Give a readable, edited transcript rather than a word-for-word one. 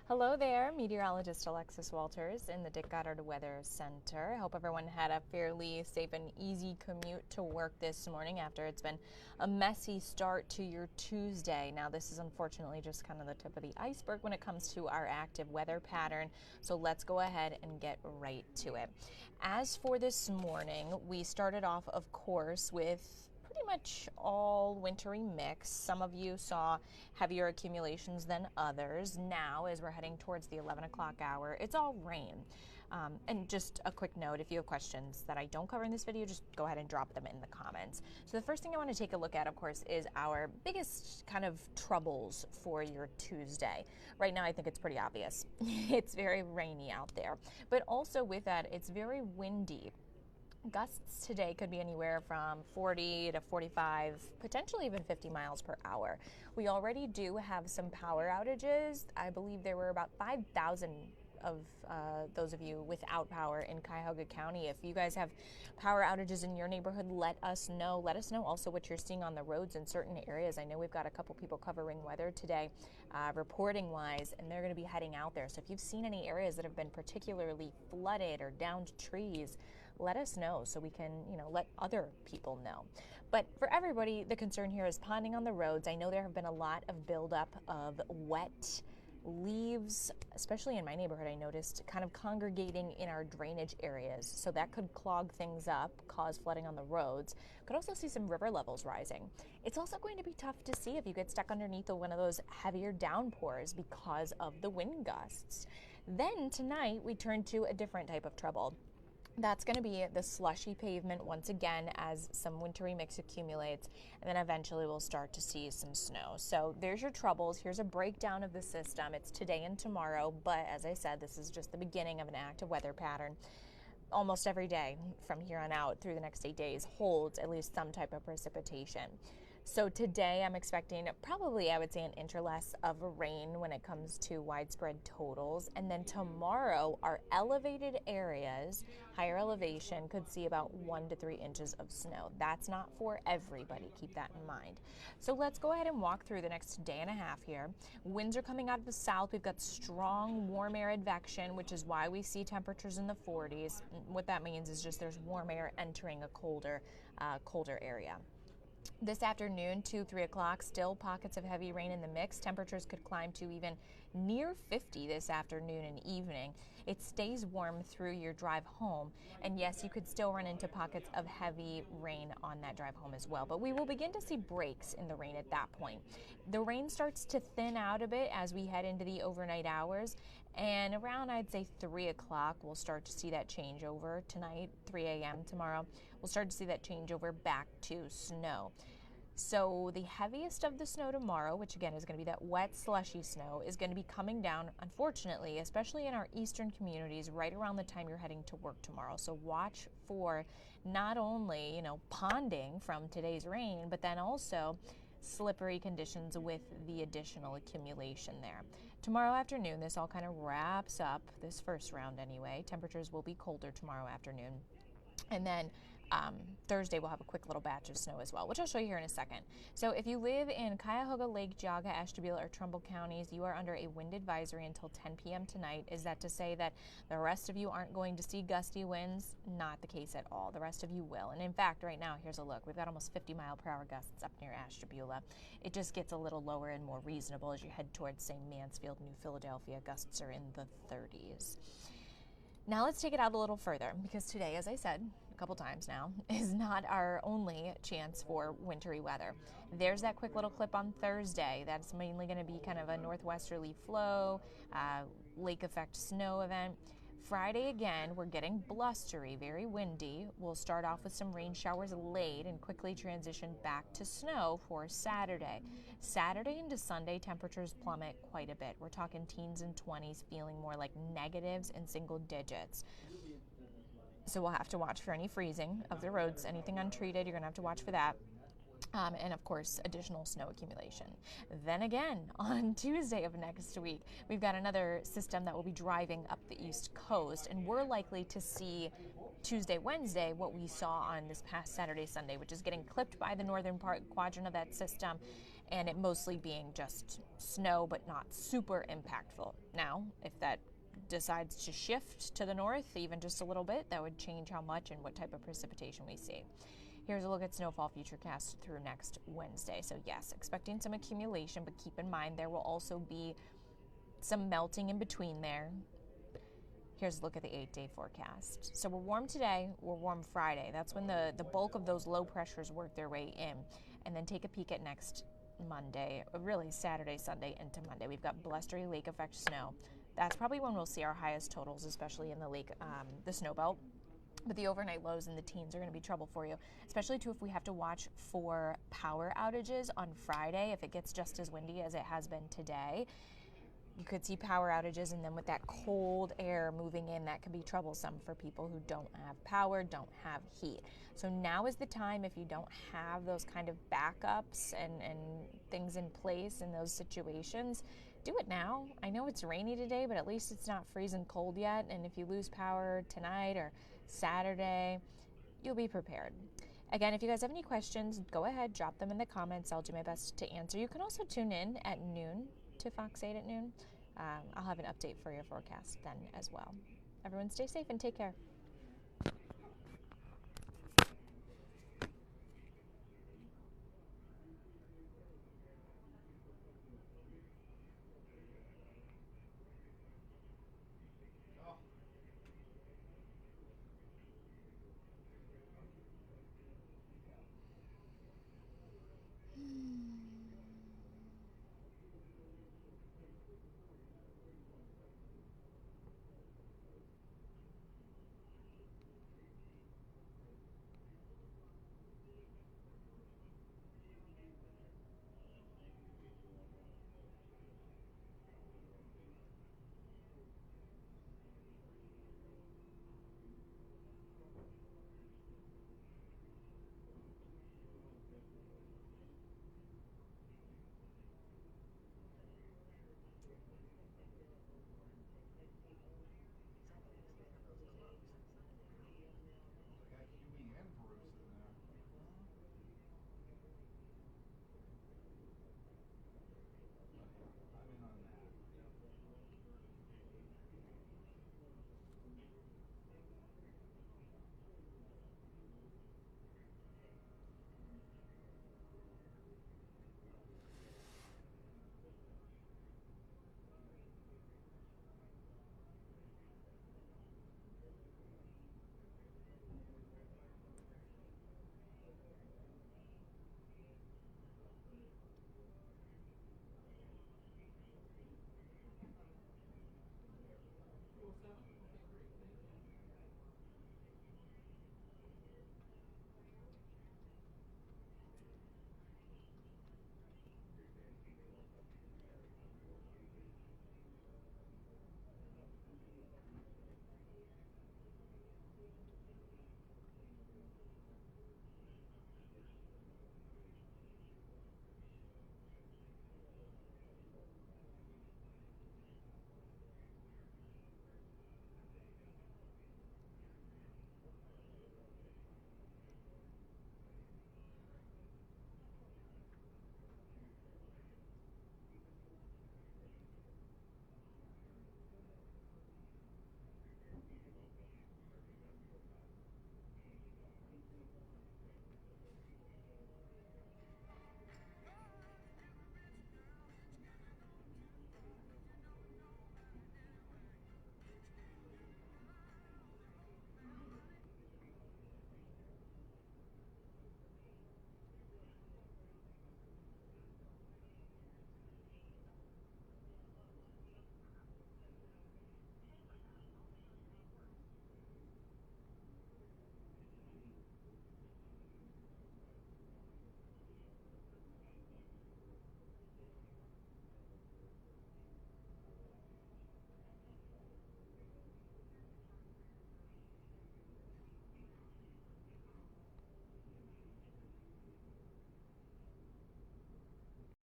Hello there, meteorologist Alexis Walters in the Dick Goddard Weather Center. I hope everyone had a fairly safe and easy commute to work this morning after it's been a messy start to your Tuesday. Now, this is unfortunately just kind of the tip of the iceberg when it comes to our active weather pattern, so let's go ahead and get right to it. As for this morning, we started off, of course, with pretty much all wintry mix. Some of you saw heavier accumulations than others. Now, as we're heading towards the 11 o'clock hour, it's all rain. And just a quick note, if you have questions that I don't cover in this video, just go ahead and drop them in the comments. So the first thing I want to take a look at, of course, is our biggest kind of troubles for your Tuesday. Right now, I think it's pretty obvious. It's very rainy out there. But also with that, it's very windy. Gusts today could be anywhere from 40 to 45, potentially even 50 miles per hour. We already do have some power outages. I believe there were about 5,000 of those of you without power in Cuyahoga County. If you guys have power outages in your neighborhood, let us know. Let us know also what you're seeing on the roads in certain areas. I know we've got a couple people covering weather today, reporting wise, and they're going to be heading out there. So if you've seen any areas that have been particularly flooded or downed trees, let us know so we can, let other people know. But for everybody, the concern here is ponding on the roads. I know there have been a lot of buildup of wet leaves, especially in my neighborhood, I noticed, kind of congregating in our drainage areas. So that could clog things up, cause flooding on the roads. Could also see some river levels rising. It's also going to be tough to see if you get stuck underneath one of those heavier downpours because of the wind gusts. Then tonight, we turn to a different type of trouble. That's going to be the slushy pavement once again as some wintry mix accumulates, and then eventually we'll start to see some snow. So there's your troubles. Here's a breakdown of the system. It's today and tomorrow, but as I said, this is just the beginning of an active weather pattern. Almost every day from here on out through the next 8 days holds at least some type of precipitation. So today I'm expecting probably, I would say, an inch or less of rain when it comes to widespread totals. And then tomorrow, our elevated areas, higher elevation, could see about 1 to 3 inches of snow. That's not for everybody. Keep that in mind. So let's go ahead and walk through the next day and a half here. Winds are coming out of the south. We've got strong warm air advection, which is why we see temperatures in the 40s. What that means is just there's warm air entering a colder area. This afternoon, 2-3 o'clock, still pockets of heavy rain in the mix. Temperatures could climb to even near 50 this afternoon and evening. It stays warm through your drive home. And yes, you could still run into pockets of heavy rain on that drive home as well. But we will begin to see breaks in the rain at that point. The rain starts to thin out a bit as we head into the overnight hours. And around, I'd say, 3 o'clock, we'll start to see that change over tonight, 3 a.m. tomorrow. We'll start to see that change over back to snow. So the heaviest of the snow tomorrow, which again is going to be that wet, slushy snow, is going to be coming down, unfortunately, especially in our eastern communities, right around the time you're heading to work tomorrow. So watch for not only, ponding from today's rain, but then also slippery conditions with the additional accumulation there. Tomorrow afternoon, this all kind of wraps up, this first round anyway. Temperatures will be colder tomorrow afternoon. And then Thursday, we'll have a quick little batch of snow as well, which I'll show you here in a second. So if you live in Cuyahoga, Lake, Geauga, Ashtabula, or Trumbull counties, you are under a wind advisory until 10 p.m. tonight. Is that to say that the rest of you aren't going to see gusty winds? Not the case at all. The rest of you will. And in fact, right now, here's a look. We've got almost 50-mile-per-hour gusts up near Ashtabula. It just gets a little lower and more reasonable as you head towards, say, Mansfield, New Philadelphia. Gusts are in the 30s. Now let's take it out a little further, because today, as I said a couple times now, is not our only chance for wintry weather. There's that quick little clip on Thursday. That's mainly going to be kind of a northwesterly flow, lake effect snow event. Friday, again, we're getting blustery, very windy. We'll start off with some rain showers late and quickly transition back to snow for Saturday. Saturday into Sunday, temperatures plummet quite a bit. We're talking teens and 20s, feeling more like negatives and single digits. So we'll have to watch for any freezing of the roads, anything untreated, you're going to have to watch for that. And of course, additional snow accumulation. Then again, on Tuesday of next week, we've got another system that will be driving up the East Coast, and we're likely to see Tuesday, Wednesday, what we saw on this past Saturday, Sunday, which is getting clipped by the northern quadrant of that system, and it mostly being just snow, but not super impactful. Now, if that decides to shift to the north even just a little bit, that would change how much and what type of precipitation we see. Here's a look at snowfall futurecast through next Wednesday. So yes, expecting some accumulation, but keep in mind there will also be some melting in between there. Here's a look at the 8-day forecast. So we're warm today, we're warm Friday. That's when the bulk of those low pressures work their way in. And then take a peek at next Monday, really Saturday, Sunday into Monday. We've got blustery lake effect snow. That's probably when we'll see our highest totals, especially in the lake, the snow belt. But the overnight lows in the teens are going to be trouble for you, especially too if we have to watch for power outages on Friday. If it gets just as windy as it has been today, you could see power outages, and then with that cold air moving in, that could be troublesome for people who don't have power, don't have heat. So now is the time, if you don't have those kind of backups and things in place in those situations, do it now. I know it's rainy today, but at least it's not freezing cold yet, and if you lose power tonight or Saturday, you'll be prepared. Again, if you guys have any questions, go ahead, drop them in the comments. I'll do my best to answer. You can also tune in at noon to Fox 8 at noon. I'll have an update for your forecast then as well. Everyone stay safe and take care.